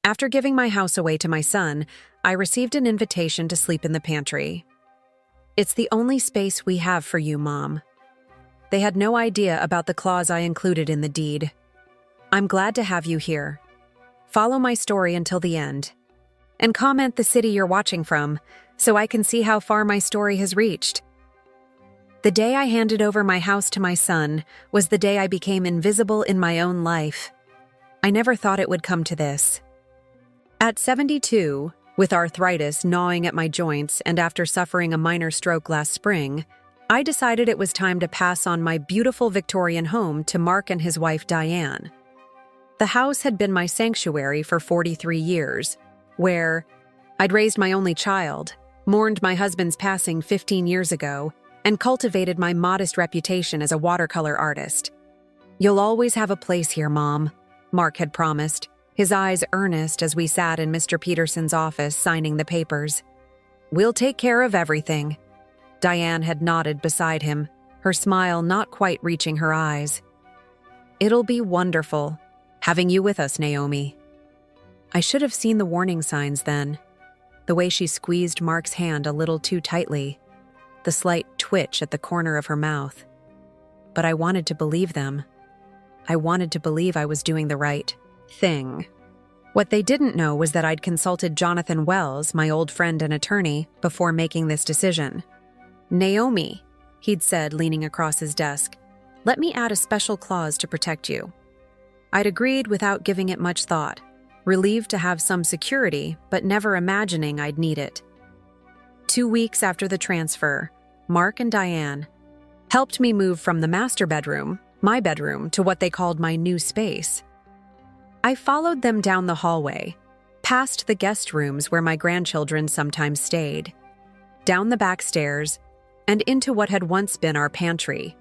After giving my house away to my son, I received an invitation to sleep in the pantry. "It's the only space we have for you, Mom." They had no idea about the clause I included in the deed. "I'm glad to have you here. Follow my story until the end. And comment the city you're watching from, so I can see how far my story has reached." The day I handed over my house to my son was the day I became invisible in my own life. I never thought it would come to this. At 72, with arthritis gnawing at my joints and after suffering a minor stroke last spring, I decided it was time to pass on my beautiful Victorian home to Mark and his wife Diane. The house had been my sanctuary for 43 years, where I'd raised my only child, mourned my husband's passing 15 years ago, and cultivated my modest reputation as a watercolor artist. "You'll always have a place here, Mom," Mark had promised, his eyes earnest as we sat in Mr. Peterson's office signing the papers. "We'll take care of everything." Diane had nodded beside him, her smile not quite reaching her eyes. "It'll be wonderful, having you with us, Naomi." I should have seen the warning signs then. The way she squeezed Mark's hand a little too tightly, the slight twitch at the corner of her mouth. But I wanted to believe them. I wanted to believe I was doing the right thing. What they didn't know was that I'd consulted Jonathan Wells, my old friend and attorney, before making this decision. "Naomi," he'd said, leaning across his desk, "let me add a special clause to protect you." I'd agreed without giving it much thought, relieved to have some security, but never imagining I'd need it. 2 weeks after the transfer, Mark and Diane helped me move from the master bedroom, my bedroom, to what they called my new space. I followed them down the hallway, past the guest rooms where my grandchildren sometimes stayed, down the back stairs, and into what had once been our pantry.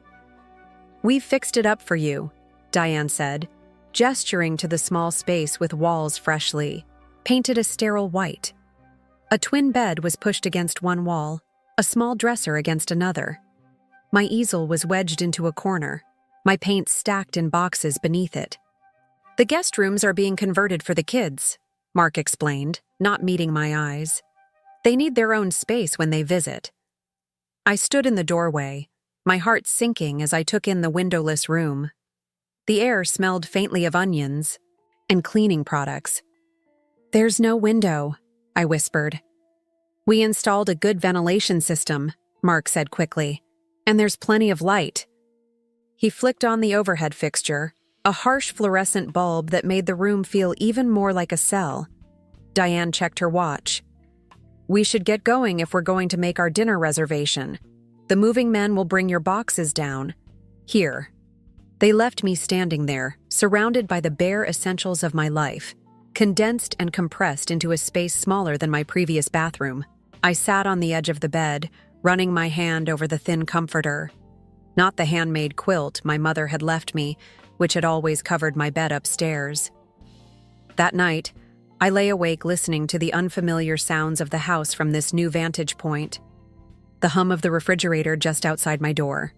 "We've fixed it up for you," Diane said, gesturing to the small space with walls freshly painted a sterile white. A twin bed was pushed against one wall, a small dresser against another. My easel was wedged into a corner, my paint stacked in boxes beneath it. "The guest rooms are being converted for the kids," Mark explained, not meeting my eyes. "They need their own space when they visit." I stood in the doorway, my heart sinking as I took in the windowless room. The air smelled faintly of onions and cleaning products. "There's no window," I whispered. "We installed a good ventilation system," Mark said quickly, "and there's plenty of light." He flicked on the overhead fixture, a harsh fluorescent bulb that made the room feel even more like a cell. Diane checked her watch. "We should get going if we're going to make our dinner reservation. The moving men will bring your boxes down. Here." They left me standing there, surrounded by the bare essentials of my life, condensed and compressed into a space smaller than my previous bathroom. I sat on the edge of the bed, running my hand over the thin comforter. Not the handmade quilt my mother had left me, which had always covered my bed upstairs. That night, I lay awake listening to the unfamiliar sounds of the house from this new vantage point. The hum of the refrigerator just outside my door,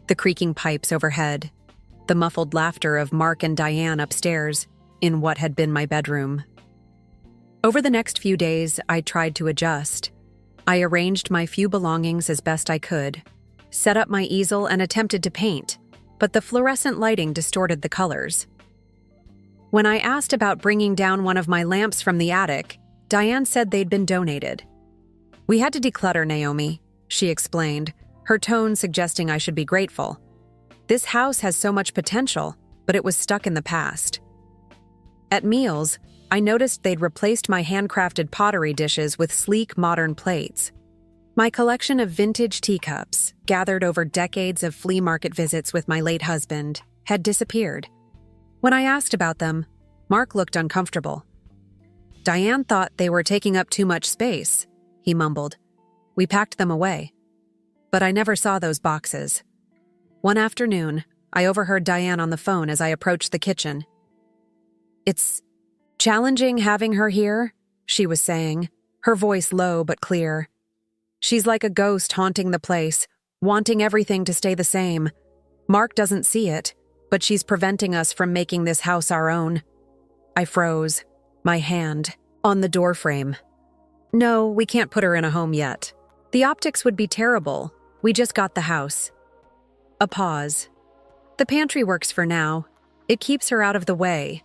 the creaking pipes overhead, the muffled laughter of Mark and Diane upstairs in what had been my bedroom. Over the next few days, I tried to adjust. I arranged my few belongings as best I could, set up my easel and attempted to paint, but the fluorescent lighting distorted the colors. When I asked about bringing down one of my lamps from the attic, Diane said they'd been donated. "We had to declutter, Naomi," she explained, her tone suggesting I should be grateful. "This house has so much potential, but it was stuck in the past." At meals, I noticed they'd replaced my handcrafted pottery dishes with sleek modern plates. My collection of vintage teacups, gathered over decades of flea market visits with my late husband, had disappeared. When I asked about them, Mark looked uncomfortable. "Diane thought they were taking up too much space," he mumbled. "We packed them away." But I never saw those boxes. One afternoon, I overheard Diane on the phone as I approached the kitchen. "It's challenging having her here," she was saying, her voice low but clear. "She's like a ghost haunting the place, wanting everything to stay the same. Mark doesn't see it, but she's preventing us from making this house our own." I froze. My hand on the doorframe. No, we can't put her in a home yet. The optics would be terrible. We just got the house. A pause. The pantry works for now. It keeps her out of the way.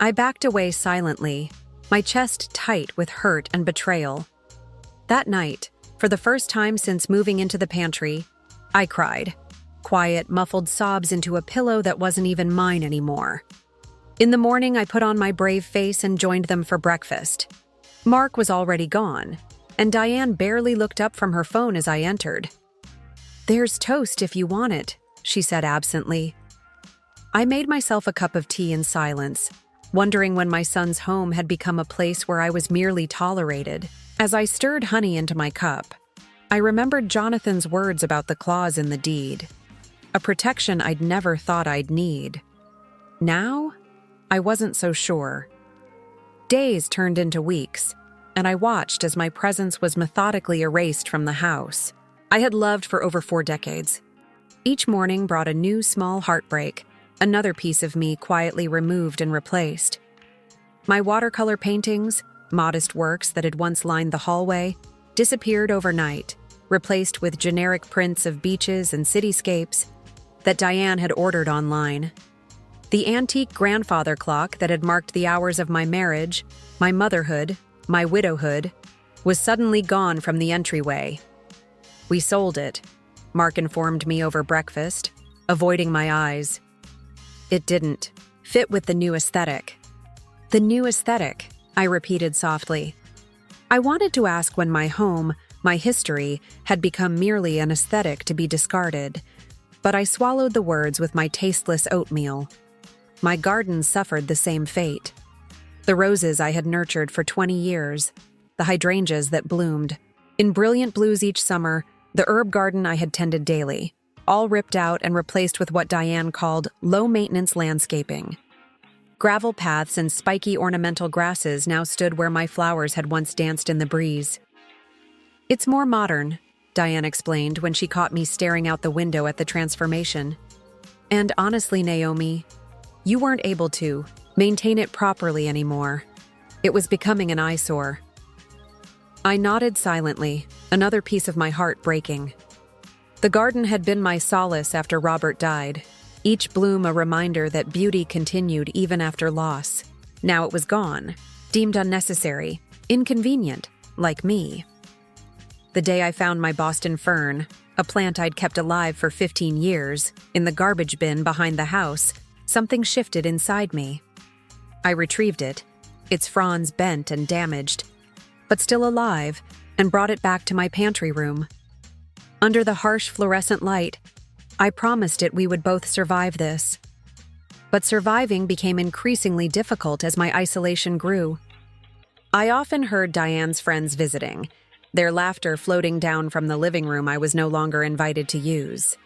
I backed away silently, my chest tight with hurt and betrayal. That night, for the first time since moving into the pantry, I cried. Quiet, muffled sobs into a pillow that wasn't even mine anymore. In the morning, I put on my brave face and joined them for breakfast. Mark was already gone, and Diane barely looked up from her phone as I entered. "There's toast if you want it," she said absently. I made myself a cup of tea in silence, wondering when my son's home had become a place where I was merely tolerated. As I stirred honey into my cup, I remembered Jonathan's words about the clause in the deed, a protection I'd never thought I'd need. Now, I wasn't so sure. Days turned into weeks, and I watched as my presence was methodically erased from the house I had loved for over 4 decades. Each morning brought a new small heartbreak, another piece of me quietly removed and replaced. My watercolor paintings, modest works that had once lined the hallway, disappeared overnight, replaced with generic prints of beaches and cityscapes that Diane had ordered online. The antique grandfather clock that had marked the hours of my marriage, my motherhood, my widowhood, was suddenly gone from the entryway. "We sold it," Mark informed me over breakfast, avoiding my eyes. It didn't fit with the new aesthetic. "The new aesthetic," I repeated softly. I wanted to ask when my home, my history, had become merely an aesthetic to be discarded, but I swallowed the words with my tasteless oatmeal. My garden suffered the same fate. The roses I had nurtured for 20 years, the hydrangeas that bloomed in brilliant blues each summer, the herb garden I had tended daily, all ripped out and replaced with what Diane called low-maintenance landscaping. Gravel paths and spiky ornamental grasses now stood where my flowers had once danced in the breeze. "It's more modern," Diane explained when she caught me staring out the window at the transformation. "And honestly, Naomi, you weren't able to maintain it properly anymore. It was becoming an eyesore." I nodded silently, another piece of my heart breaking. The garden had been my solace after Robert died, each bloom a reminder that beauty continued even after loss. Now it was gone, deemed unnecessary, inconvenient, like me. The day I found my Boston fern, a plant I'd kept alive for 15 years, in the garbage bin behind the house, something shifted inside me. I retrieved it, its fronds bent and damaged, but still alive, and brought it back to my pantry room. Under the harsh fluorescent light, I promised it we would both survive this. But surviving became increasingly difficult as my isolation grew. I often heard Diane's friends visiting, their laughter floating down from the living room I was no longer invited to use.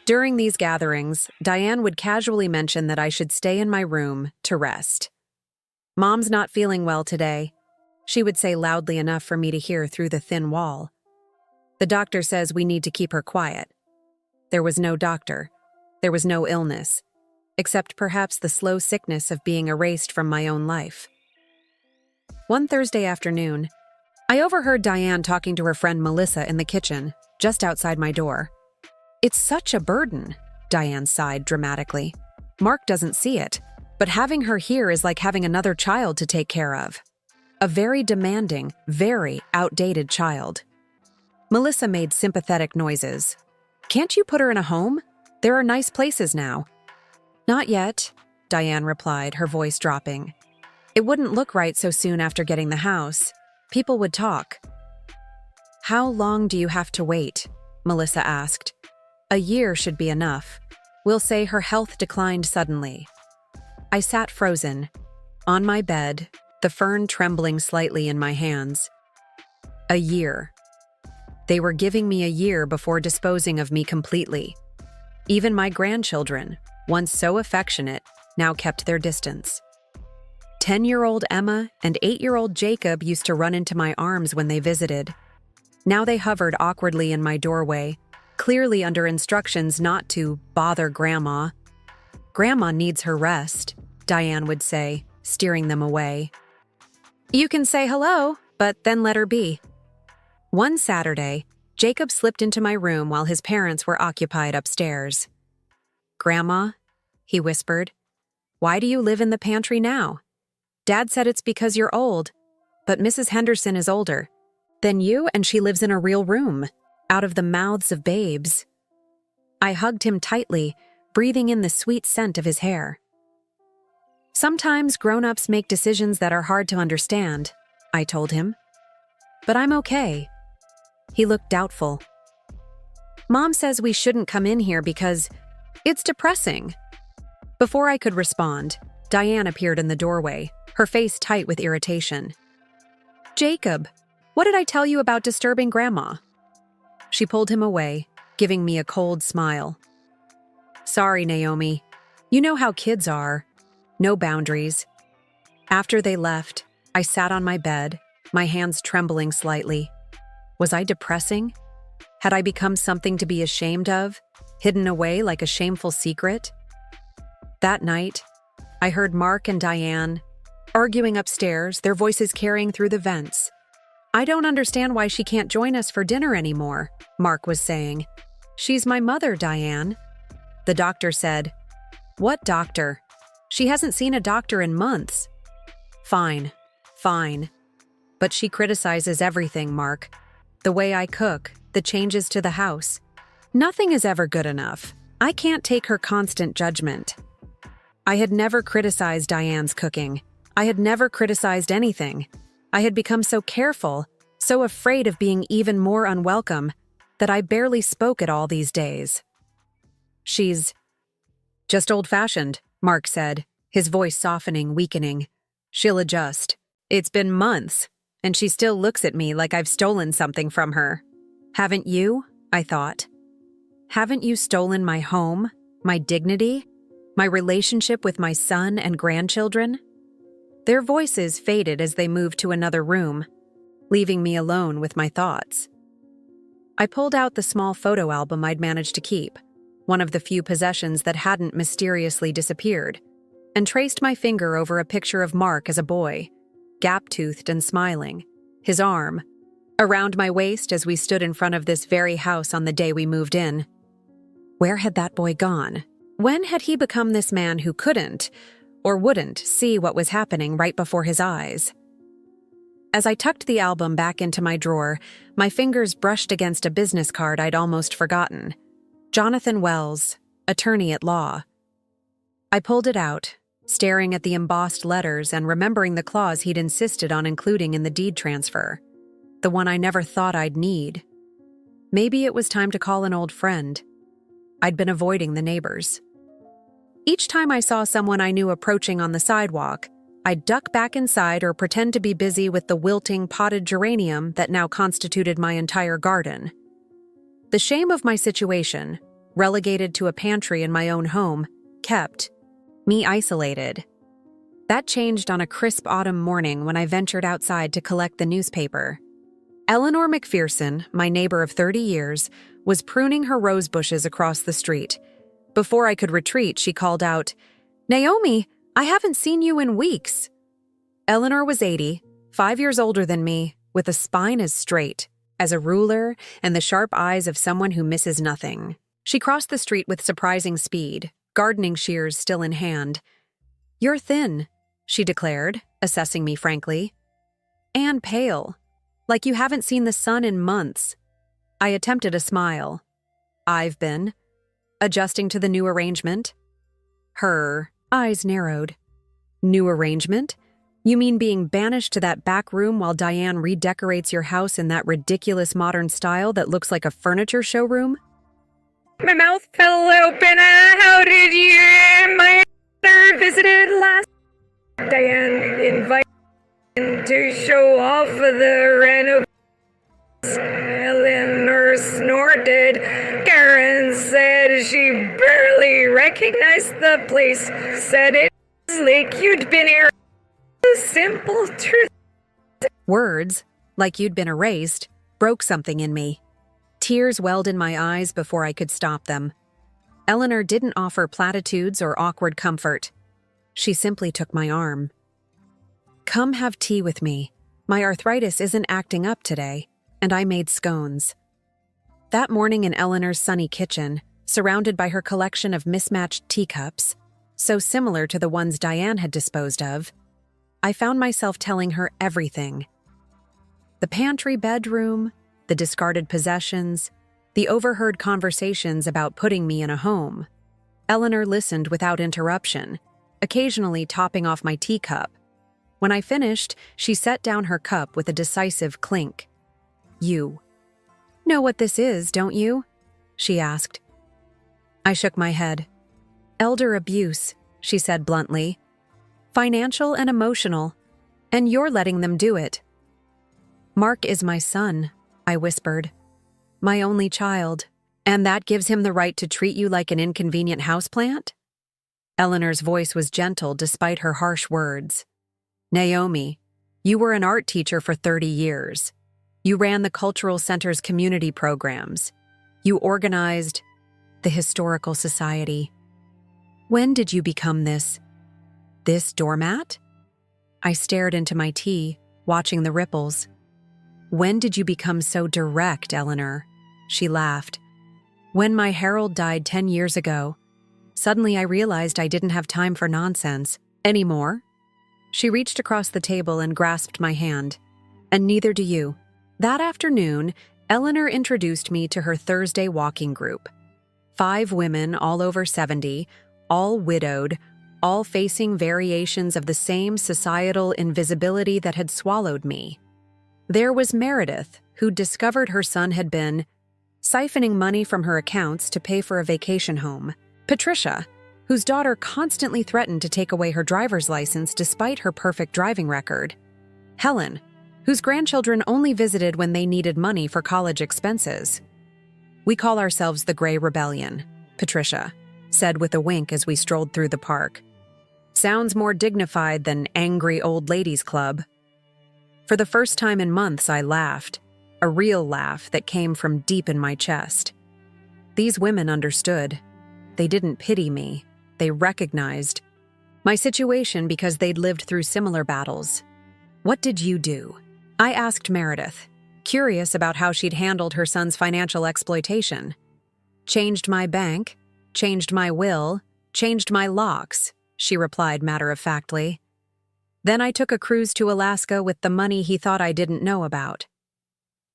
During these gatherings, Diane would casually mention that I should stay in my room to rest. "Mom's not feeling well today," she would say loudly enough for me to hear through the thin wall. "The doctor says we need to keep her quiet." There was no doctor. There was no illness, except perhaps the slow sickness of being erased from my own life. One Thursday afternoon, I overheard Diane talking to her friend Melissa in the kitchen, just outside my door. "It's such a burden," Diane sighed dramatically. "Mark doesn't see it, but having her here is like having another child to take care of. A very demanding, very outdated child." Melissa made sympathetic noises. "Can't you put her in a home? There are nice places now." "Not yet," Diane replied, her voice dropping. "It wouldn't look right so soon after getting the house. People would talk." "How long do you have to wait?" Melissa asked. "A year should be enough. We'll say her health declined suddenly." I sat frozen, on my bed, the fern trembling slightly in my hands. A year. They were giving me a year before disposing of me completely. Even my grandchildren, once so affectionate, now kept their distance. 10-year-old Emma and 8-year-old Jacob used to run into my arms when they visited. Now they hovered awkwardly in my doorway, clearly under instructions not to bother Grandma. "Grandma needs her rest," Diane would say, steering them away. You can say hello, but then let her be. One Saturday, Jacob slipped into my room while his parents were occupied upstairs. "Grandma," he whispered, "why do you live in the pantry now? Dad said it's because you're old, but Mrs. Henderson is older than you and she lives in a real room, out of the mouths of babes." I hugged him tightly, breathing in the sweet scent of his hair. "Sometimes grown-ups make decisions that are hard to understand," I told him. "But I'm okay." He looked doubtful. "Mom says we shouldn't come in here because it's depressing." Before I could respond, Diane appeared in the doorway, her face tight with irritation. "Jacob, what did I tell you about disturbing Grandma?" She pulled him away, giving me a cold smile. "Sorry, Naomi. You know how kids are. No boundaries." After they left, I sat on my bed, my hands trembling slightly. Was I depressing? Had I become something to be ashamed of, hidden away like a shameful secret? That night, I heard Mark and Diane arguing upstairs, their voices carrying through the vents. "I don't understand why she can't join us for dinner anymore," Mark was saying. "She's my mother, Diane." The doctor said, "What doctor? She hasn't seen a doctor in months." Fine. But she criticizes everything, Mark. The way I cook, the changes to the house. Nothing is ever good enough. I can't take her constant judgment. I had never criticized Diane's cooking. I had never criticized anything. I had become so careful, so afraid of being even more unwelcome, that I barely spoke at all these days. "She's just old-fashioned," Mark said, his voice softening, weakening. "She'll adjust. It's been months, and she still looks at me like I've stolen something from her." "Haven't you?" I thought. "Haven't you stolen my home, my dignity, my relationship with my son and grandchildren?" Their voices faded as they moved to another room, leaving me alone with my thoughts. I pulled out the small photo album I'd managed to keep, one of the few possessions that hadn't mysteriously disappeared, and traced my finger over a picture of Mark as a boy, gap-toothed and smiling, his arm around my waist as we stood in front of this very house on the day we moved in. Where had that boy gone? When had he become this man who couldn't, or wouldn't, see what was happening right before his eyes? As I tucked the album back into my drawer, my fingers brushed against a business card I'd almost forgotten. Jonathan Wells, attorney at law. I pulled it out, staring at the embossed letters and remembering the clause he'd insisted on including in the deed transfer, the one I never thought I'd need. Maybe it was time to call an old friend. I'd been avoiding the neighbors. Each time I saw someone I knew approaching on the sidewalk, I'd duck back inside or pretend to be busy with the wilting potted geranium that now constituted my entire garden. The shame of my situation, relegated to a pantry in my own home, kept me isolated. That changed on a crisp autumn morning when I ventured outside to collect the newspaper. Eleanor McPherson, my neighbor of 30 years, was pruning her rose bushes across the street. Before I could retreat, she called out, "Naomi, I haven't seen you in weeks." Eleanor was 80, 5 years older than me, with a spine as straight as a ruler and the sharp eyes of someone who misses nothing. She crossed the street with surprising speed, gardening shears still in hand. "You're thin," she declared, assessing me frankly. "And pale, like you haven't seen the sun in months." I attempted a smile. "I've been adjusting to the new arrangement." Her eyes narrowed. "New arrangement? You mean being banished to that back room while Diane redecorates your house in that ridiculous modern style that looks like a furniture showroom?" My mouth fell open. How did you? My mother visited last. Diane invited to show off the renovation. Eleanor snorted. Karen said she barely recognized the place. Said it was like you'd been here. The simple truth. Words, like you'd been erased, broke something in me. Tears welled in my eyes before I could stop them. Eleanor didn't offer platitudes or awkward comfort. She simply took my arm. Come have tea with me. My arthritis isn't acting up today, and I made scones. That morning in Eleanor's sunny kitchen, surrounded by her collection of mismatched teacups, so similar to the ones Diane had disposed of, I found myself telling her everything. The pantry bedroom, the discarded possessions, the overheard conversations about putting me in a home. Eleanor listened without interruption, occasionally topping off my teacup. When I finished, she set down her cup with a decisive clink. "You know what this is, don't you?" she asked. I shook my head. "Elder abuse," she said bluntly. "Financial and emotional, and you're letting them do it." "Mark is my son," I whispered. "My only child, and that gives him the right to treat you like an inconvenient houseplant?" Eleanor's voice was gentle despite her harsh words. "Naomi, you were an art teacher for 30 years. You ran the Cultural Center's community programs. You organized the Historical Society. When did you become this doormat?" I stared into my tea, watching the ripples. "When did you become so direct, Eleanor?" She laughed. "When my Harold died 10 years ago. Suddenly I realized I didn't have time for nonsense anymore." She reached across the table and grasped my hand. "And neither do you." That afternoon, Eleanor introduced me to her Thursday walking group. 5 women, all over 70, all widowed, all facing variations of the same societal invisibility that had swallowed me. There was Meredith, who'd discovered her son had been siphoning money from her accounts to pay for a vacation home. Patricia, whose daughter constantly threatened to take away her driver's license despite her perfect driving record. Helen, whose grandchildren only visited when they needed money for college expenses. "We call ourselves the Gray Rebellion," Patricia said with a wink as we strolled through the park. "Sounds more dignified than Angry Old Ladies Club." For the first time in months, I laughed, a real laugh that came from deep in my chest. These women understood. They didn't pity me. They recognized my situation because they'd lived through similar battles. "What did you do?" I asked Meredith, curious about how she'd handled her son's financial exploitation. "Changed my bank, changed my will, changed my locks," she replied matter-of-factly. "Then I took a cruise to Alaska with the money he thought I didn't know about."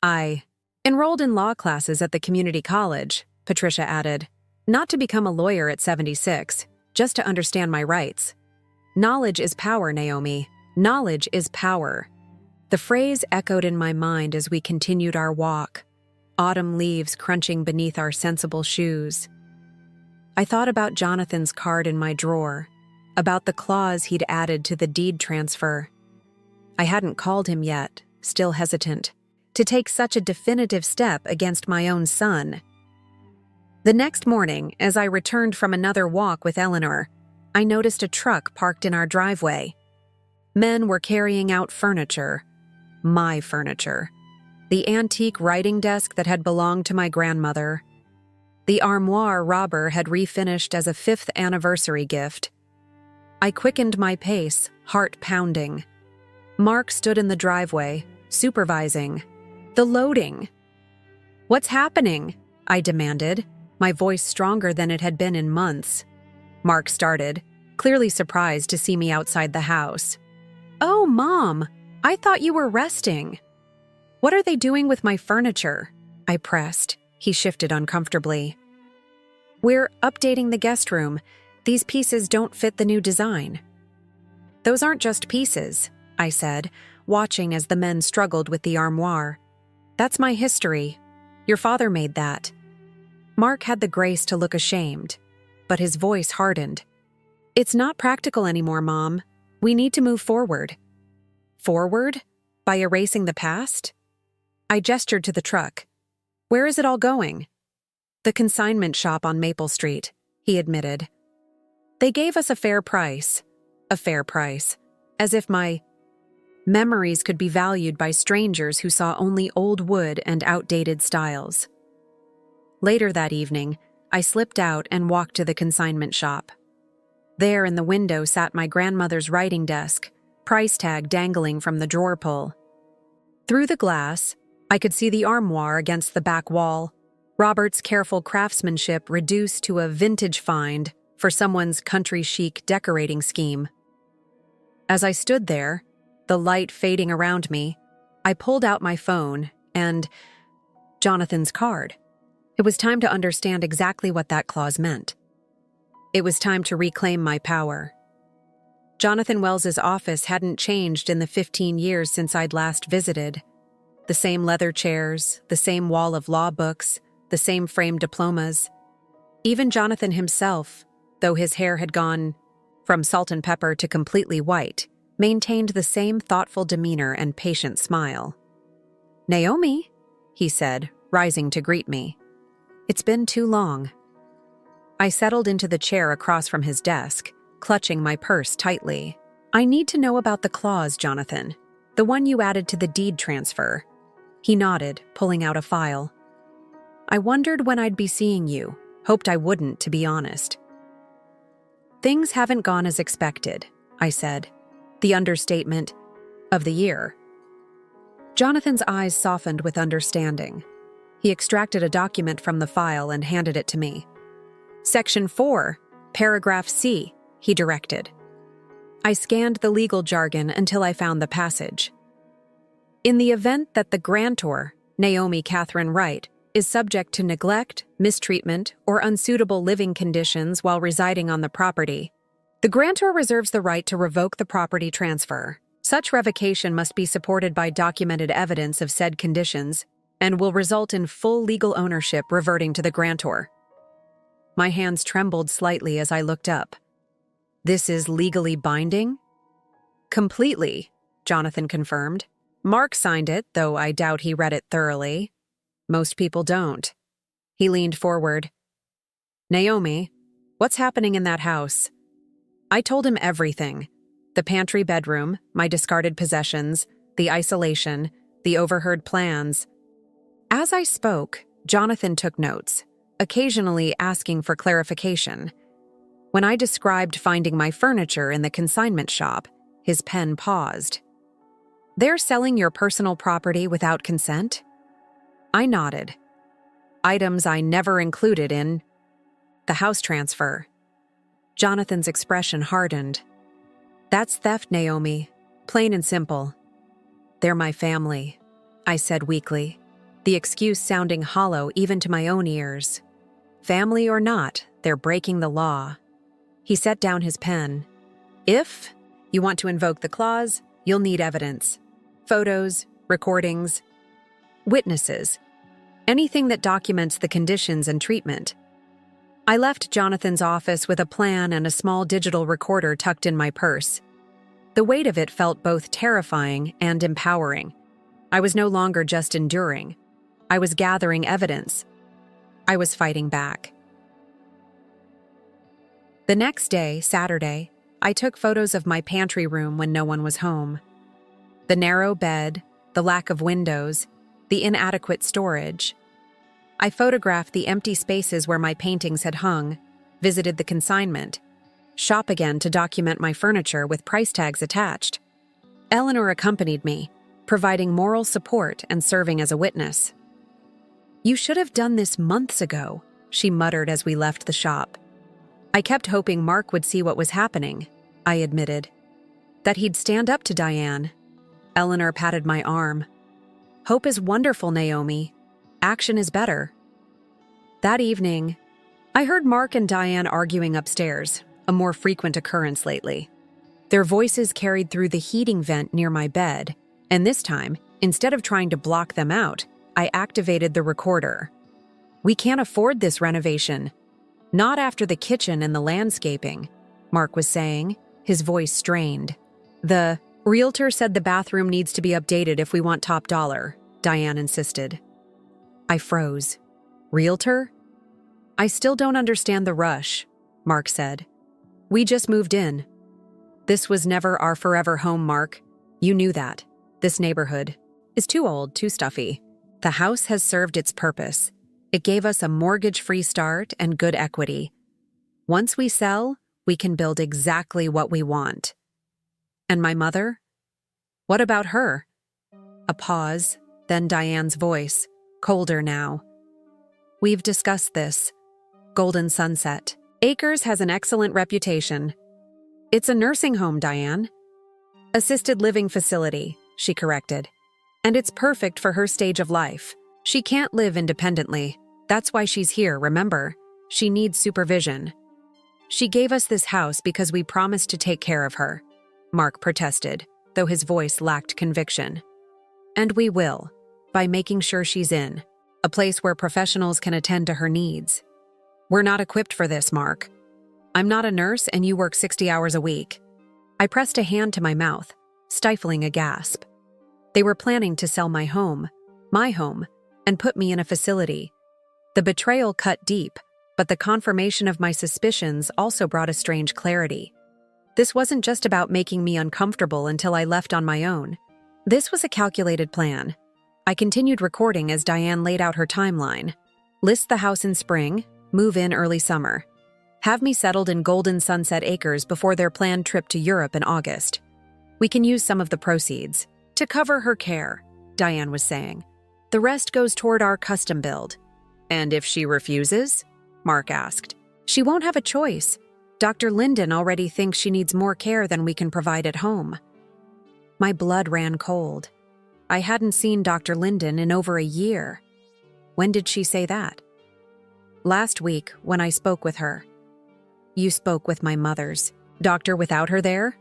"I enrolled in law classes at the community college," Patricia added, "not to become a lawyer at 76, just to understand my rights. Knowledge is power, Naomi. Knowledge is power." The phrase echoed in my mind as we continued our walk, autumn leaves crunching beneath our sensible shoes. I thought about Jonathan's card in my drawer, about the clause he'd added to the deed transfer. I hadn't called him yet, still hesitant, to take such a definitive step against my own son. The next morning, as I returned from another walk with Eleanor, I noticed a truck parked in our driveway. Men were carrying out furniture. My furniture. The antique writing desk that had belonged to my grandmother. The armoire Robber had refinished as a 5th anniversary gift. I quickened my pace, heart pounding. Mark stood in the driveway, supervising. The loading. "What's happening?" I demanded, my voice stronger than it had been in months. Mark started, clearly surprised to see me outside the house. "Oh, Mom, I thought you were resting." "What are they doing with my furniture?" I pressed. He shifted uncomfortably. "We're updating the guest room. These pieces don't fit the new design." "Those aren't just pieces," I said, watching as the men struggled with the armoire. "That's my history. Your father made that." Mark had the grace to look ashamed, but his voice hardened. "It's not practical anymore, Mom. We need to move forward." "Forward? By erasing the past?" I gestured to the truck. "Where is it all going?" "The consignment shop on Maple Street," he admitted. "They gave us a fair price, as if my memories could be valued by strangers who saw only old wood and outdated styles." Later that evening, I slipped out and walked to the consignment shop. There in the window sat my grandmother's writing desk, price tag dangling from the drawer pull. Through the glass, I could see the armoire against the back wall, Robert's careful craftsmanship reduced to a vintage find for someone's country chic decorating scheme. As I stood there, the light fading around me, I pulled out my phone and Jonathan's card. It was time to understand exactly what that clause meant. It was time to reclaim my power. Jonathan Wells's office hadn't changed in the 15 years since I'd last visited. The same leather chairs, the same wall of law books, the same framed diplomas. Even Jonathan himself, though his hair had gone from salt and pepper to completely white, maintained the same thoughtful demeanor and patient smile. "Naomi," he said, rising to greet me. "It's been too long." I settled into the chair across from his desk, clutching my purse tightly. "I need to know about the clause, Jonathan. The one you added to the deed transfer." He nodded, pulling out a file. "I wondered when I'd be seeing you. Hoped I wouldn't, to be honest." "Things haven't gone as expected," I said. The understatement of the year. Jonathan's eyes softened with understanding. He extracted a document from the file and handed it to me. "Section 4, paragraph C," he directed. I scanned the legal jargon until I found the passage. "In the event that the grantor, Naomi Catherine Wright, is subject to neglect, mistreatment, or unsuitable living conditions while residing on the property, the grantor reserves the right to revoke the property transfer. Such revocation must be supported by documented evidence of said conditions and will result in full legal ownership reverting to the grantor." My hands trembled slightly as I looked up. "This is legally binding?" "Completely," Jonathan confirmed. "Mark signed it, though I doubt he read it thoroughly. Most people don't." He leaned forward. "Naomi, what's happening in that house?" I told him everything. The pantry bedroom, my discarded possessions, the isolation, the overheard plans. As I spoke, Jonathan took notes, occasionally asking for clarification. When I described finding my furniture in the consignment shop, his pen paused. "They're selling your personal property without consent?" I nodded. "Items I never included in the house transfer." Jonathan's expression hardened. "That's theft, Naomi. Plain and simple." "They're my family," I said weakly, the excuse sounding hollow even to my own ears. "Family or not, they're breaking the law." He set down his pen. "If you want to invoke the clause, you'll need evidence. Photos, recordings, witnesses. Anything that documents the conditions and treatment." I left Jonathan's office with a plan and a small digital recorder tucked in my purse. The weight of it felt both terrifying and empowering. I was no longer just enduring. I was gathering evidence. I was fighting back. The next day, Saturday, I took photos of my pantry room when no one was home. The narrow bed, the lack of windows, the inadequate storage. I photographed the empty spaces where my paintings had hung, visited the consignment, shop again to document my furniture with price tags attached. Eleanor accompanied me, providing moral support and serving as a witness. "You should have done this months ago," she muttered as we left the shop. "I kept hoping Mark would see what was happening," I admitted. "That he'd stand up to Diane." Eleanor patted my arm. "Hope is wonderful, Naomi. Action is better." That evening, I heard Mark and Diane arguing upstairs, a more frequent occurrence lately. Their voices carried through the heating vent near my bed, and this time, instead of trying to block them out, I activated the recorder. "We can't afford this renovation. Not after the kitchen and the landscaping," Mark was saying, his voice strained. "The realtor said the bathroom needs to be updated if we want top dollar," Diane insisted. I froze. "Realtor?" "I still don't understand the rush," Mark said. "We just moved in." "This was never our forever home, Mark. You knew that. This neighborhood is too old, too stuffy. The house has served its purpose. It gave us a mortgage-free start and good equity. Once we sell, we can build exactly what we want." And my mother? What about her? A pause, then Diane's voice, colder now. We've discussed this. Golden Sunset. Acres has an excellent reputation. It's a nursing home, Diane. Assisted living facility, she corrected. And it's perfect for her stage of life. She can't live independently. That's why she's here, remember? She needs supervision. She gave us this house because we promised to take care of her, Mark protested, though his voice lacked conviction. And we will, by making sure she's in a place where professionals can attend to her needs. We're not equipped for this, Mark. I'm not a nurse and you work 60 hours a week. I pressed a hand to my mouth, stifling a gasp. They were planning to sell my home, and put me in a facility. The betrayal cut deep, but the confirmation of my suspicions also brought a strange clarity. This wasn't just about making me uncomfortable until I left on my own. This was a calculated plan. I continued recording as Diane laid out her timeline. List the house in spring, move in early summer. Have me settled in Golden Sunset Acres before their planned trip to Europe in August. We can use some of the proceeds to cover her care, Diane was saying. The rest goes toward our custom build. And if she refuses? Mark asked. She won't have a choice. Dr. Linden already thinks she needs more care than we can provide at home. My blood ran cold. I hadn't seen Dr. Linden in over a year. When did she say that? Last week, when I spoke with her. You spoke with my mother's doctor without her there?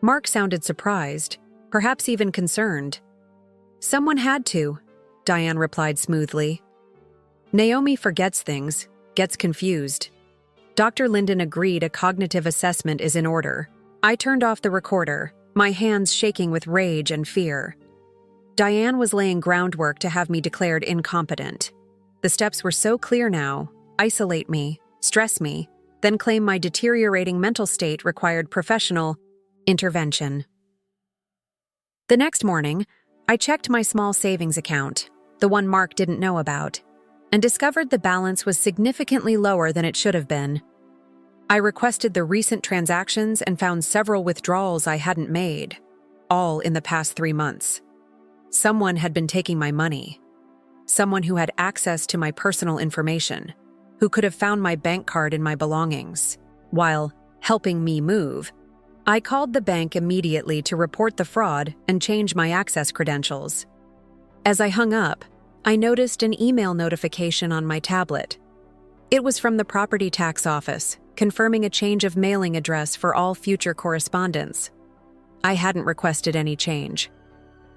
Mark sounded surprised, perhaps even concerned. Someone had to, Diane replied smoothly. Naomi forgets things, gets confused. Dr. Linden agreed a cognitive assessment is in order. I turned off the recorder, my hands shaking with rage and fear. Diane was laying groundwork to have me declared incompetent. The steps were so clear now: isolate me, stress me, then claim my deteriorating mental state required professional intervention. The next morning, I checked my small savings account, the one Mark didn't know about, and discovered the balance was significantly lower than it should have been. I requested the recent transactions and found several withdrawals I hadn't made, all in the past 3 months. Someone had been taking my money. Someone who had access to my personal information, who could have found my bank card in my belongings. While helping me move, I called the bank immediately to report the fraud and change my access credentials. As I hung up, I noticed an email notification on my tablet. It was from the property tax office, confirming a change of mailing address for all future correspondence. I hadn't requested any change.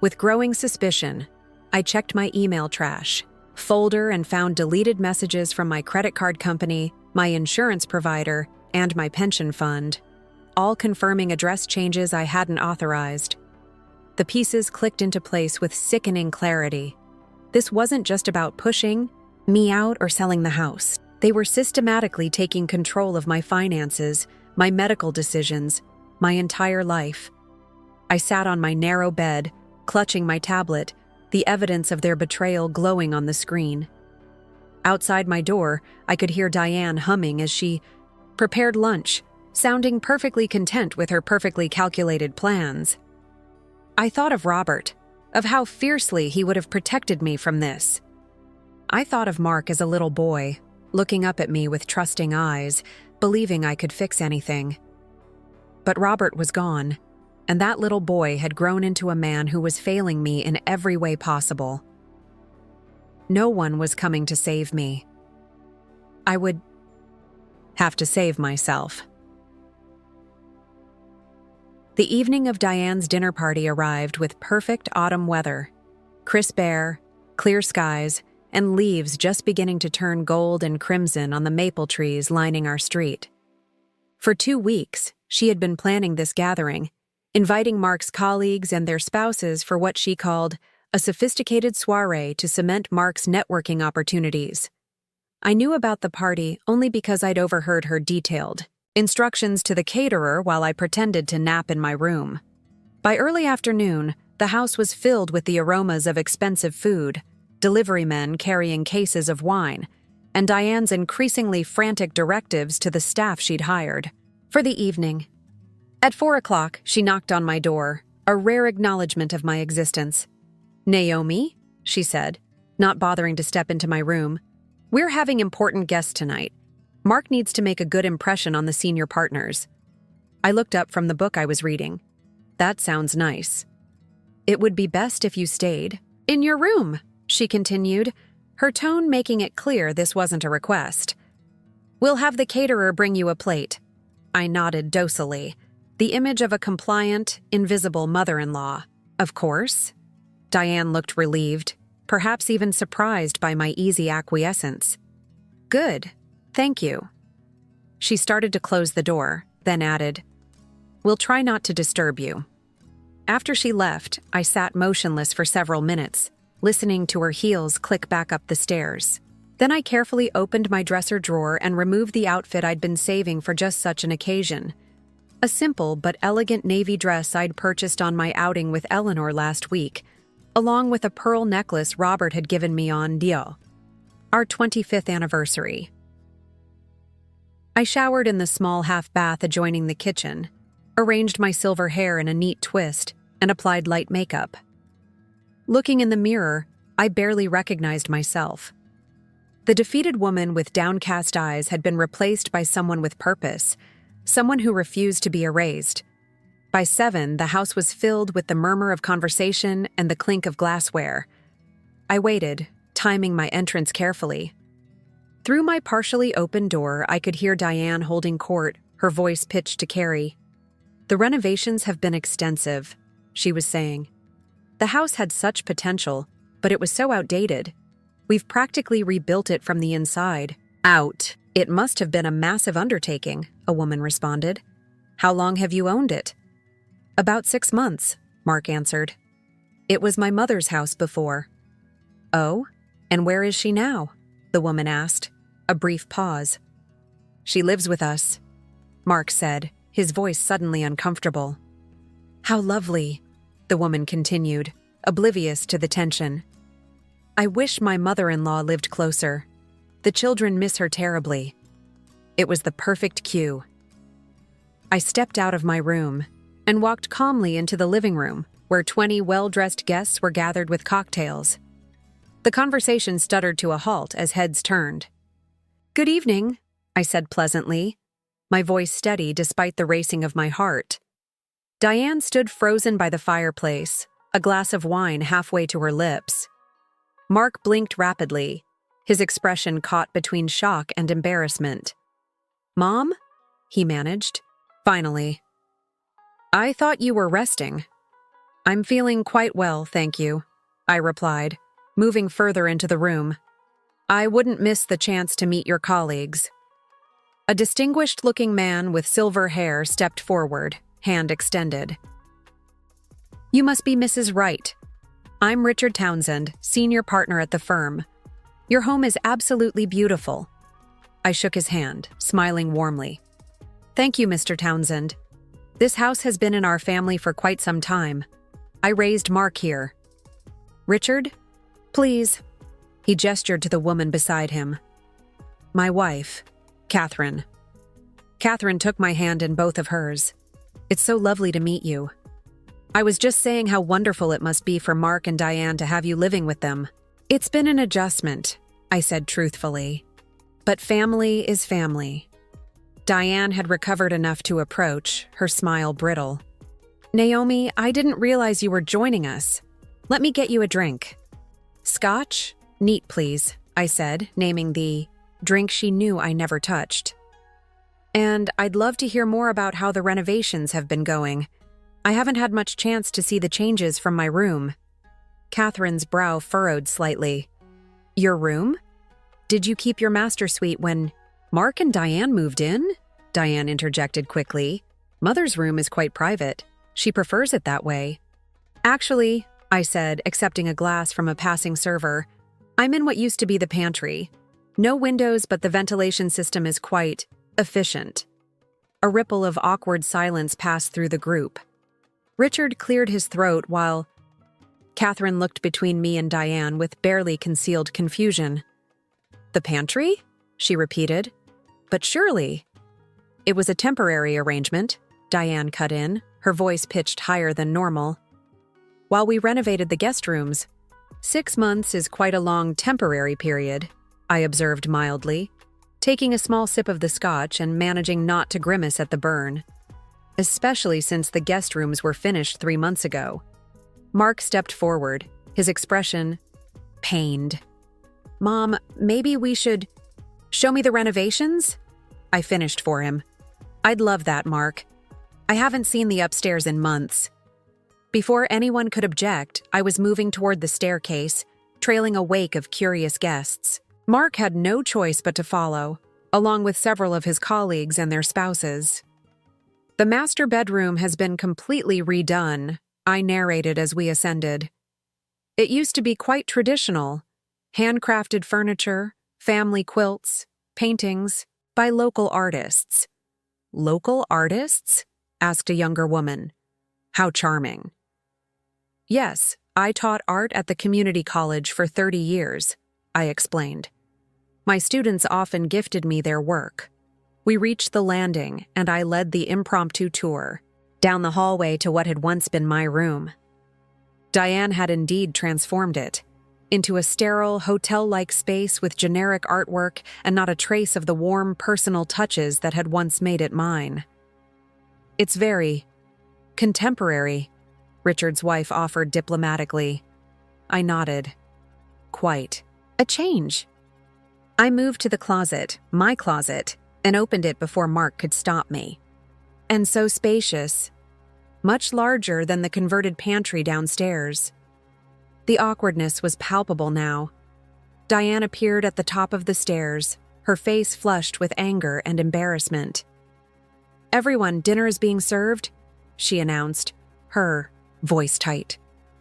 With growing suspicion, I checked my email trash folder and found deleted messages from my credit card company, my insurance provider, and my pension fund, all confirming address changes I hadn't authorized. The pieces clicked into place with sickening clarity. This wasn't just about pushing me out or selling the house. They were systematically taking control of my finances, my medical decisions, my entire life. I sat on my narrow bed, clutching my tablet, the evidence of their betrayal glowing on the screen. Outside my door, I could hear Diane humming as she prepared lunch, sounding perfectly content with her perfectly calculated plans. I thought of Robert, of how fiercely he would have protected me from this. I thought of Mark as a little boy, looking up at me with trusting eyes, believing I could fix anything. But Robert was gone, and that little boy had grown into a man who was failing me in every way possible. No one was coming to save me. I would have to save myself. The evening of Diane's dinner party arrived with perfect autumn weather, crisp air, clear skies, and leaves just beginning to turn gold and crimson on the maple trees lining our street. For 2 weeks, she had been planning this gathering, inviting Mark's colleagues and their spouses for what she called a sophisticated soiree to cement Mark's networking opportunities. I knew about the party only because I'd overheard her detailed instructions to the caterer while I pretended to nap in my room. By early afternoon, the house was filled with the aromas of expensive food, delivery men carrying cases of wine, and Diane's increasingly frantic directives to the staff she'd hired. For the evening, At 4 o'clock, she knocked on my door, a rare acknowledgement of my existence. "Naomi," she said, not bothering to step into my room, "we're having important guests tonight. Mark needs to make a good impression on the senior partners." I looked up from the book I was reading. "That sounds nice." "It would be best if you stayed in your room," she continued, her tone making it clear this wasn't a request. "We'll have the caterer bring you a plate." I nodded docilely, the image of a compliant, invisible mother-in-law. "Of course." Diane looked relieved, perhaps even surprised by my easy acquiescence. "Good, thank you." She started to close the door, then added, "We'll try not to disturb you." After she left, I sat motionless for several minutes, listening to her heels click back up the stairs. Then I carefully opened my dresser drawer and removed the outfit I'd been saving for just such an occasion. A simple but elegant navy dress I'd purchased on my outing with Eleanor last week, along with a pearl necklace Robert had given me on Dio, our 25th anniversary. I showered in the small half bath adjoining the kitchen, arranged my silver hair in a neat twist, and applied light makeup. Looking in the mirror, I barely recognized myself. The defeated woman with downcast eyes had been replaced by someone with purpose, someone who refused to be erased. By 7, the house was filled with the murmur of conversation and the clink of glassware. I waited, timing my entrance carefully. Through my partially open door, I could hear Diane holding court, her voice pitched to Carrie. "The renovations have been extensive," she was saying. "The house had such potential, but it was so outdated. We've practically rebuilt it from the inside out." "It must have been a massive undertaking," a woman responded. "How long have you owned it?" "About 6 months," Mark answered. "It was my mother's house before." "Oh? And where is she now?" the woman asked. A brief pause. "She lives with us," Mark said, his voice suddenly uncomfortable. "How lovely," the woman continued, oblivious to the tension. "I wish my mother-in-law lived closer. The children miss her terribly." It was the perfect cue. I stepped out of my room and walked calmly into the living room, where 20 well-dressed guests were gathered with cocktails. The conversation stuttered to a halt as heads turned. "Good evening," I said pleasantly, my voice steady despite the racing of my heart. Diane stood frozen by the fireplace, a glass of wine halfway to her lips. Mark blinked rapidly, his expression caught between shock and embarrassment. "Mom?" he managed. "Finally." "I thought you were resting." "I'm feeling quite well, thank you," I replied, moving further into the room. "I wouldn't miss the chance to meet your colleagues." A distinguished-looking man with silver hair stepped forward, hand extended. "You must be Mrs. Wright. I'm Richard Townsend, senior partner at the firm. Your home is absolutely beautiful." I shook his hand, smiling warmly. "Thank you, Mr. Townsend. This house has been in our family for quite some time. I raised Mark here." "Richard? Please." He gestured to the woman beside him. "My wife, Catherine." Catherine took my hand in both of hers. "It's so lovely to meet you. I was just saying how wonderful it must be for Mark and Diane to have you living with them." "It's been an adjustment," I said truthfully. "But family is family." Diane had recovered enough to approach, her smile brittle. "Naomi, I didn't realize you were joining us. Let me get you a drink." "Scotch? Neat, please," I said, naming the drink she knew I never touched. "And I'd love to hear more about how the renovations have been going. I haven't had much chance to see the changes from my room." Catherine's brow furrowed slightly. "Your room? Did you keep your master suite when Mark and Diane moved in?" Diane interjected quickly. "Mother's room is quite private. She prefers it that way." "Actually," I said, accepting a glass from a passing server, "I'm in what used to be the pantry. No windows, but the ventilation system is quite efficient." A ripple of awkward silence passed through the group. Richard cleared his throat while Catherine looked between me and Diane with barely concealed confusion. "The pantry?" she repeated. "But surely—" "It was a temporary arrangement," Diane cut in, her voice pitched higher than normal. "While we renovated the guest rooms. 6 months is quite a long temporary period," I observed mildly, taking a small sip of the scotch and managing not to grimace at the burn. Especially since the guest rooms were finished 3 months ago. Mark stepped forward, his expression pained. "Mom, maybe we should show me the renovations?" I finished for him. "I'd love that, Mark. I haven't seen the upstairs in months." Before anyone could object, I was moving toward the staircase, trailing a wake of curious guests. Mark had no choice but to follow, along with several of his colleagues and their spouses. "The master bedroom has been completely redone," I narrated as we ascended. "It used to be quite traditional. Handcrafted furniture, family quilts, paintings by local artists." "Local artists?" asked a younger woman. "How charming." "Yes, I taught art at the community college for 30 years, I explained. "My students often gifted me their work." We reached the landing, and I led the impromptu tour, down the hallway to what had once been my room. Diane had indeed transformed it into a sterile, hotel-like space with generic artwork and not a trace of the warm, personal touches that had once made it mine. "It's very contemporary," Richard's wife offered diplomatically. I nodded. "Quite a change." I moved to the closet, my closet, and opened it before Mark could stop me. "And so spacious. Much larger than the converted pantry downstairs." The awkwardness was palpable now. Diane appeared at the top of the stairs, her face flushed with anger and embarrassment. "Everyone, dinner is being served," she announced, her voice tight.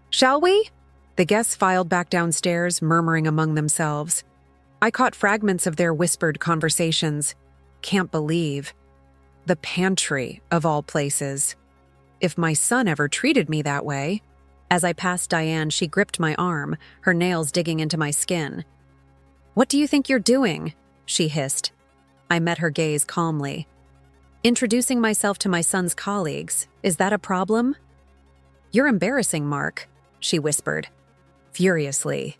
"Shall we?" The guests filed back downstairs, murmuring among themselves. I caught fragments of their whispered conversations. "Can't believe. The pantry, of all places. If my son ever treated me that way." As I passed Diane, she gripped my arm, her nails digging into my skin. "What do you think you're doing?" she hissed. I met her gaze calmly. "Introducing myself to my son's colleagues. Is that a problem?" "You're embarrassing, Mark," she whispered, furiously.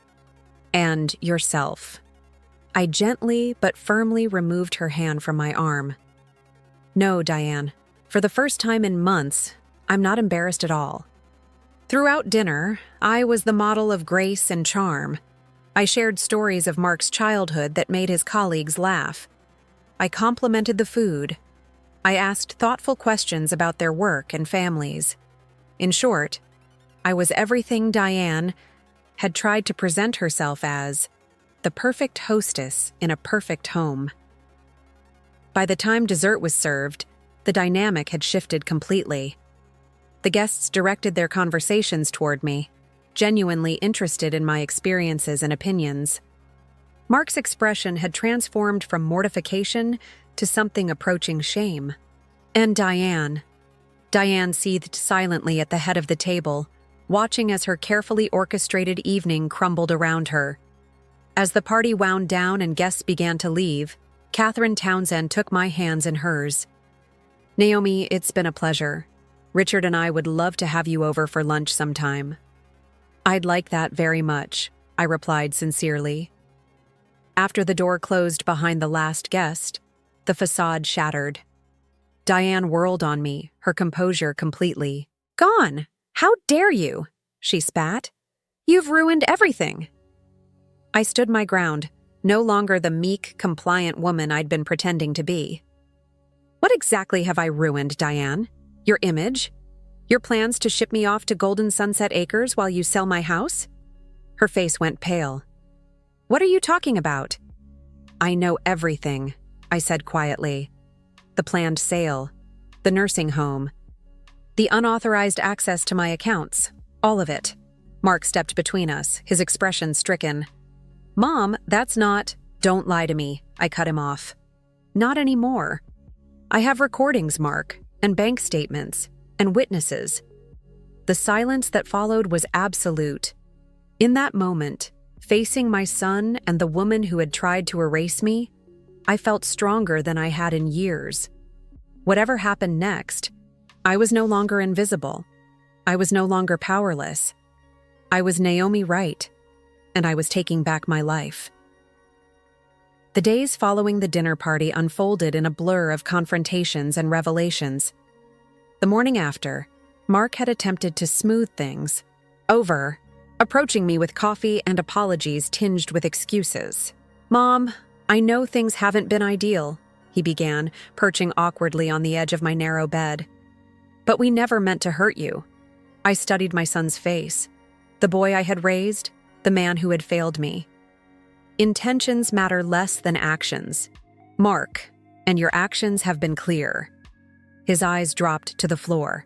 "And yourself." I gently but firmly removed her hand from my arm. "No, Diane. For the first time in months, I'm not embarrassed at all." Throughout dinner, I was the model of grace and charm. I shared stories of Mark's childhood that made his colleagues laugh. I complimented the food. I asked thoughtful questions about their work and families. In short, I was everything Diane had tried to present herself as, the perfect hostess in a perfect home. By the time dessert was served, the dynamic had shifted completely. The guests directed their conversations toward me, genuinely interested in my experiences and opinions. Mark's expression had transformed from mortification to something approaching shame. And Diane seethed silently at the head of the table, watching as her carefully orchestrated evening crumbled around her. As the party wound down and guests began to leave, Catherine Townsend took my hands in hers. "Naomi, it's been a pleasure. Richard and I would love to have you over for lunch sometime." "I'd like that very much," I replied sincerely. After the door closed behind the last guest, the facade shattered. Diane whirled on me, her composure completely gone. "How dare you?" she spat. "You've ruined everything." I stood my ground, no longer the meek, compliant woman I'd been pretending to be. "What exactly have I ruined, Diane? Your image? Your plans to ship me off to Golden Sunset Acres while you sell my house?" Her face went pale. "What are you talking about?" "I know everything," I said quietly. "The planned sale, the nursing home, the unauthorized access to my accounts, all of it." Mark stepped between us, his expression stricken. "Mom, that's not—" "Don't lie to me," I cut him off. "Not anymore. I have recordings, Mark, and bank statements, and witnesses." The silence that followed was absolute. In that moment, facing my son and the woman who had tried to erase me, I felt stronger than I had in years. Whatever happened next, I was no longer invisible. I was no longer powerless. I was Naomi Wright, and I was taking back my life. The days following the dinner party unfolded in a blur of confrontations and revelations. The morning after, Mark had attempted to smooth things over, approaching me with coffee and apologies tinged with excuses. "Mom, I know things haven't been ideal," he began, perching awkwardly on the edge of my narrow bed. "But we never meant to hurt you." I studied my son's face. The boy I had raised, the man who had failed me. "Intentions matter less than actions. Mark, and your actions have been clear." His eyes dropped to the floor.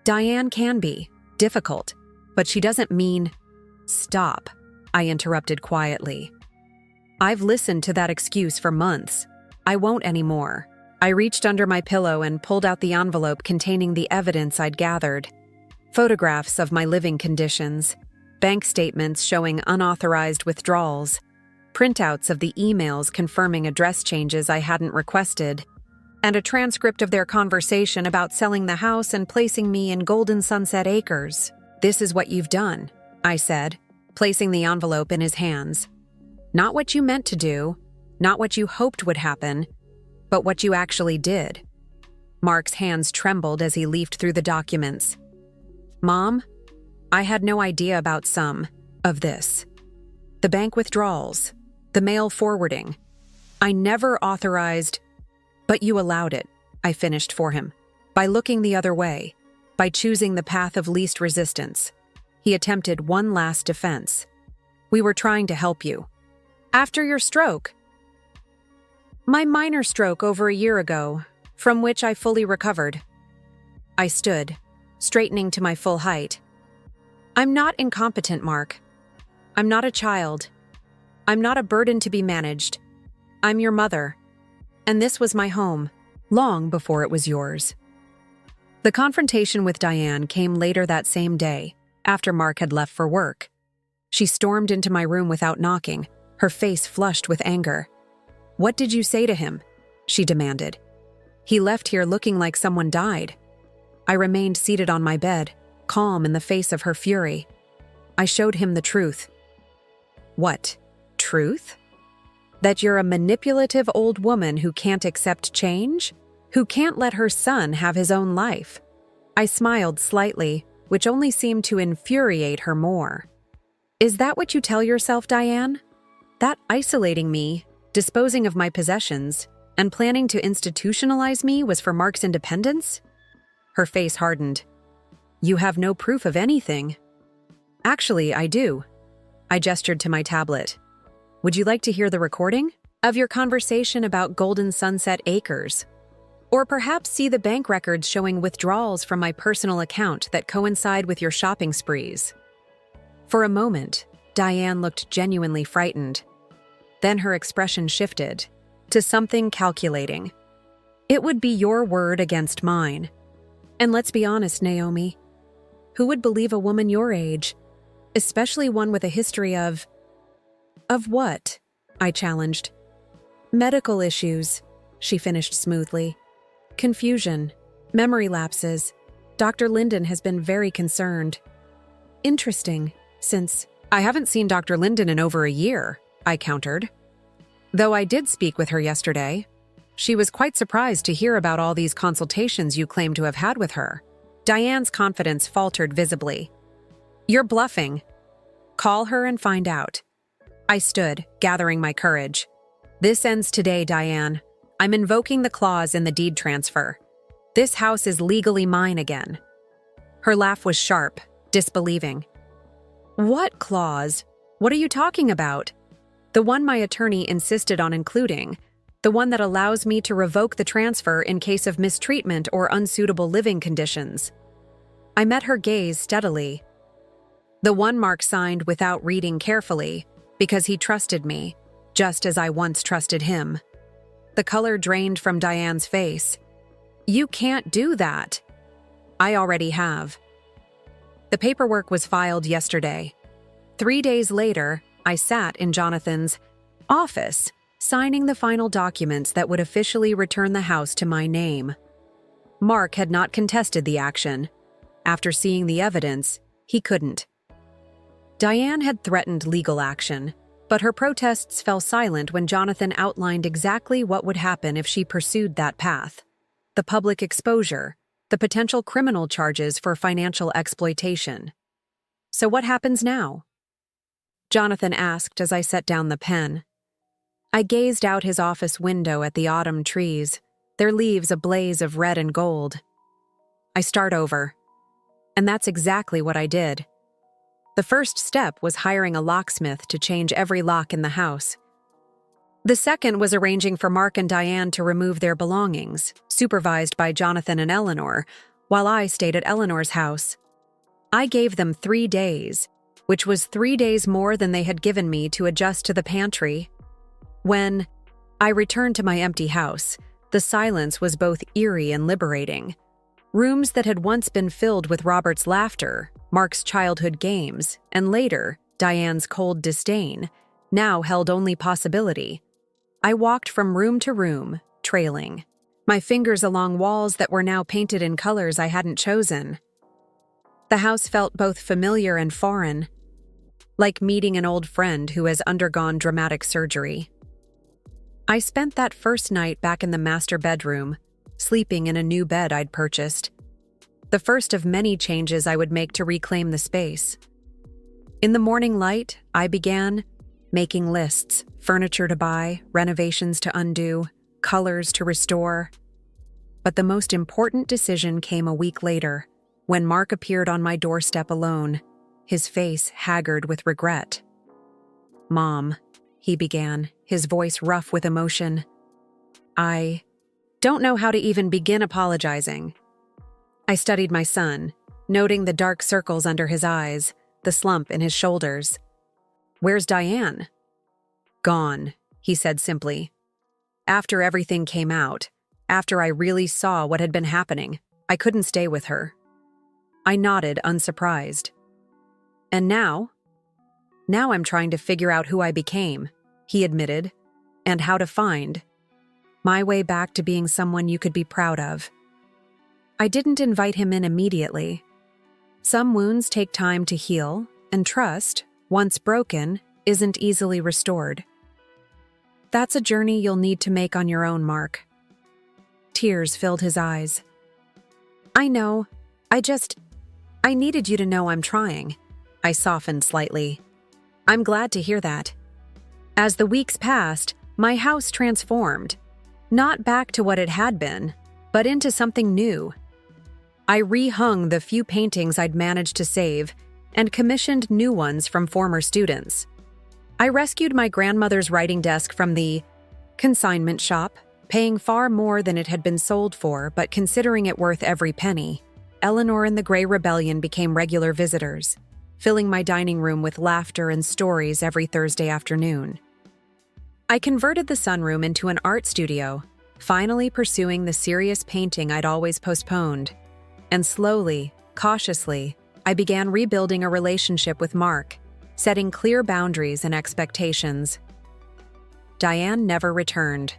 "Diane can be difficult, but she doesn't mean—" "Stop," I interrupted quietly. "I've listened to that excuse for months. I won't anymore." I reached under my pillow and pulled out the envelope containing the evidence I'd gathered. Photographs of my living conditions, bank statements showing unauthorized withdrawals, printouts of the emails confirming address changes I hadn't requested, and a transcript of their conversation about selling the house and placing me in Golden Sunset Acres. "This is what you've done," I said, placing the envelope in his hands. "Not what you meant to do, not what you hoped would happen, but what you actually did." Mark's hands trembled as he leafed through the documents. "Mom, I had no idea about some of this. The bank withdrawals, the mail forwarding. I never authorized—" "But you allowed it," I finished for him, "by looking the other way, by choosing the path of least resistance." He attempted one last defense. "We were trying to help you." "After your stroke?" "My minor stroke over a year ago, from which I fully recovered." I stood, straightening to my full height. "I'm not incompetent, Mark. I'm not a child. I'm not a burden to be managed. I'm your mother. And this was my home, long before it was yours." The confrontation with Diane came later that same day, after Mark had left for work. She stormed into my room without knocking, her face flushed with anger. "What did you say to him?" she demanded. "He left here looking like someone died." I remained seated on my bed, calm in the face of her fury. I showed him the truth. "What? Truth? That you're a manipulative old woman who can't accept change? Who can't let her son have his own life?" I smiled slightly, which only seemed to infuriate her more. "Is that what you tell yourself, Diane? That isolating me, disposing of my possessions, and planning to institutionalize me was for Mark's independence?" Her face hardened. "You have no proof of anything." "Actually, I do." I gestured to my tablet. "Would you like to hear the recording of your conversation about Golden Sunset Acres? Or perhaps see the bank records showing withdrawals from my personal account that coincide with your shopping sprees?" For a moment, Diane looked genuinely frightened. Then her expression shifted to something calculating. "It would be your word against mine. And let's be honest, Naomi. Who would believe a woman your age, especially one with a history of—" "Of what?" I challenged. "Medical issues," she finished smoothly. "Confusion, memory lapses. Dr. Linden has been very concerned." "Interesting, since—" "I haven't seen Dr. Linden in over a year," I countered. "Though I did speak with her yesterday. She was quite surprised to hear about all these consultations you claim to have had with her." Diane's confidence faltered visibly. "You're bluffing. Call her and find out." I stood, gathering my courage. "This ends today, Diane. I'm invoking the clause in the deed transfer. This house is legally mine again." Her laugh was sharp, disbelieving. "What clause? What are you talking about?" "The one my attorney insisted on including. The one that allows me to revoke the transfer in case of mistreatment or unsuitable living conditions." I met her gaze steadily. "The one Mark signed without reading carefully, because he trusted me, just as I once trusted him." The color drained from Diane's face. "You can't do that." "I already have." The paperwork was filed yesterday. 3 days later, I sat in Jonathan's office, signing the final documents that would officially return the house to my name. Mark had not contested the action. After seeing the evidence, he couldn't. Diane had threatened legal action, but her protests fell silent when Jonathan outlined exactly what would happen if she pursued that path: the public exposure, the potential criminal charges for financial exploitation. "So what happens now?" Jonathan asked as I set down the pen. I gazed out his office window at the autumn trees, their leaves a blaze of red and gold. "I start over." And that's exactly what I did. The first step was hiring a locksmith to change every lock in the house. The second was arranging for Mark and Diane to remove their belongings, supervised by Jonathan and Eleanor, while I stayed at Eleanor's house. I gave them 3 days, which was 3 days more than they had given me to adjust to the pantry. When I returned to my empty house, the silence was both eerie and liberating. Rooms that had once been filled with Robert's laughter, Mark's childhood games, and later, Diane's cold disdain, now held only possibility. I walked from room to room, trailing, my fingers along walls that were now painted in colors I hadn't chosen. The house felt both familiar and foreign, like meeting an old friend who has undergone dramatic surgery. I spent that first night back in the master bedroom, sleeping in a new bed I'd purchased, the first of many changes I would make to reclaim the space. In the morning light, I began making lists: furniture to buy, renovations to undo, colors to restore. But the most important decision came a week later, when Mark appeared on my doorstep alone, his face haggard with regret. "Mom," he began, his voice rough with emotion. "I don't know how to even begin apologizing." I studied my son, noting the dark circles under his eyes, the slump in his shoulders. "Where's Diane?" "Gone," he said simply. "After everything came out, after I really saw what had been happening, I couldn't stay with her." I nodded, unsurprised. "And now?" "Now I'm trying to figure out who I became," he admitted, "and how to find my way back to being someone you could be proud of." I didn't invite him in immediately. Some wounds take time to heal, and trust, once broken, isn't easily restored. That's a journey you'll need to make on your own, Mark. Tears filled his eyes. "I know. I needed you to know I'm trying." I softened slightly. "I'm glad to hear that." As the weeks passed, my house transformed. Not back to what it had been, but into something new. I rehung the few paintings I'd managed to save and commissioned new ones from former students. I rescued my grandmother's writing desk from the consignment shop, paying far more than it had been sold for, but considering it worth every penny. Eleanor and the Grey Rebellion became regular visitors, filling my dining room with laughter and stories every Thursday afternoon. I converted the sunroom into an art studio, finally pursuing the serious painting I'd always postponed. And slowly, cautiously, I began rebuilding a relationship with Mark, setting clear boundaries and expectations. Diane never returned.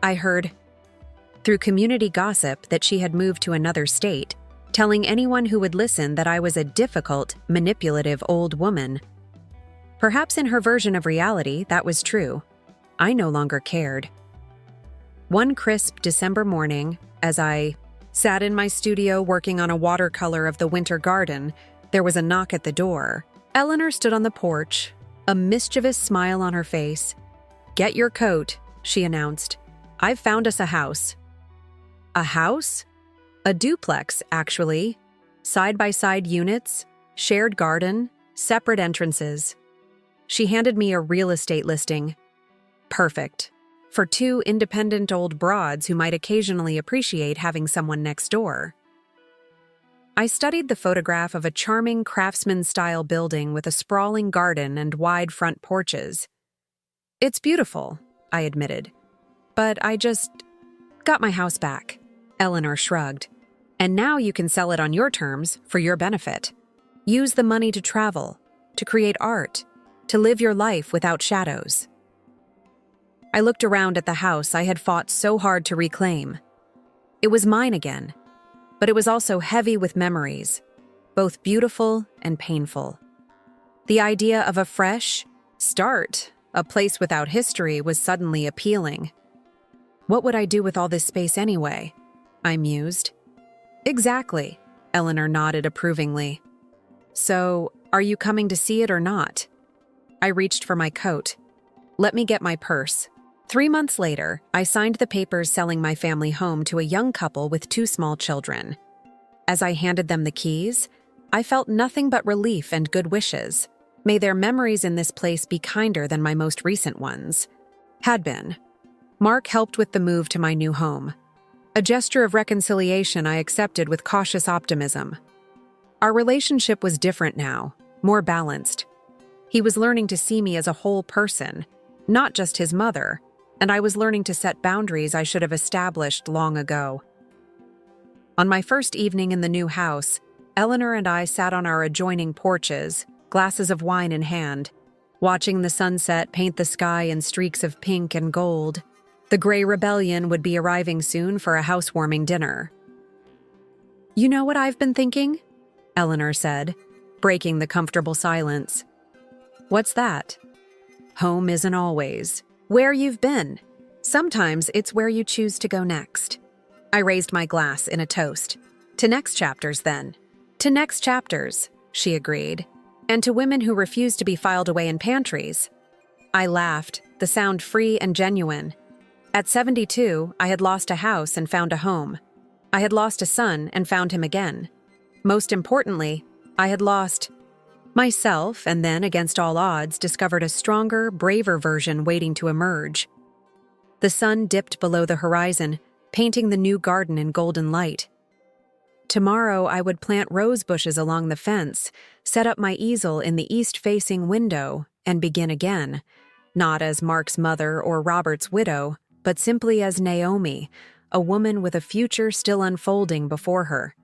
I heard, through community gossip, that she had moved to another state, telling anyone who would listen that I was a difficult, manipulative old woman. Perhaps in her version of reality, that was true. I no longer cared. One crisp December morning, as I sat in my studio working on a watercolor of the winter garden, there was a knock at the door. Eleanor stood on the porch, a mischievous smile on her face. "Get your coat," she announced. "I've found us a house." A house? A duplex, actually. Side-by-side units, shared garden, separate entrances. She handed me a real estate listing. Perfect. For 2 independent old broads who might occasionally appreciate having someone next door. I studied the photograph of a charming craftsman-style building with a sprawling garden and wide front porches. "It's beautiful," I admitted. "But I just got my house back." Eleanor shrugged. "And now you can sell it on your terms, for your benefit. Use the money to travel, to create art, to live your life without shadows." I looked around at the house I had fought so hard to reclaim. It was mine again, but it was also heavy with memories, both beautiful and painful. The idea of a fresh start, a place without history, was suddenly appealing. What would I do with all this space anyway? I mused. Exactly, Eleanor nodded approvingly. So, are you coming to see it or not? I reached for my coat. Let me get my purse. 3 months later, I signed the papers selling my family home to a young couple with 2 small children. As I handed them the keys, I felt nothing but relief and good wishes. May their memories in this place be kinder than my most recent ones. Had been. Mark helped with the move to my new home. A gesture of reconciliation I accepted with cautious optimism. Our relationship was different now, more balanced. He was learning to see me as a whole person, not just his mother, and I was learning to set boundaries I should have established long ago. On my first evening in the new house, Eleanor and I sat on our adjoining porches, glasses of wine in hand, watching the sunset paint the sky in streaks of pink and gold. The gray rebellion would be arriving soon for a housewarming dinner. "You know what I've been thinking?" Eleanor said, breaking the comfortable silence. "What's that?" "Home isn't always where you've been. Sometimes it's where you choose to go next." I raised my glass in a toast. "To next chapters, then." "To next chapters," she agreed. "And to women who refuse to be filed away in pantries." I laughed, the sound free and genuine. At 72, I had lost a house and found a home. I had lost a son and found him again. Most importantly, I had lost myself and then, against all odds, discovered a stronger, braver version waiting to emerge. The sun dipped below the horizon, painting the new garden in golden light. Tomorrow I would plant rose bushes along the fence, set up my easel in the east-facing window, and begin again, not as Mark's mother or Robert's widow, but simply as Naomi, a woman with a future still unfolding before her.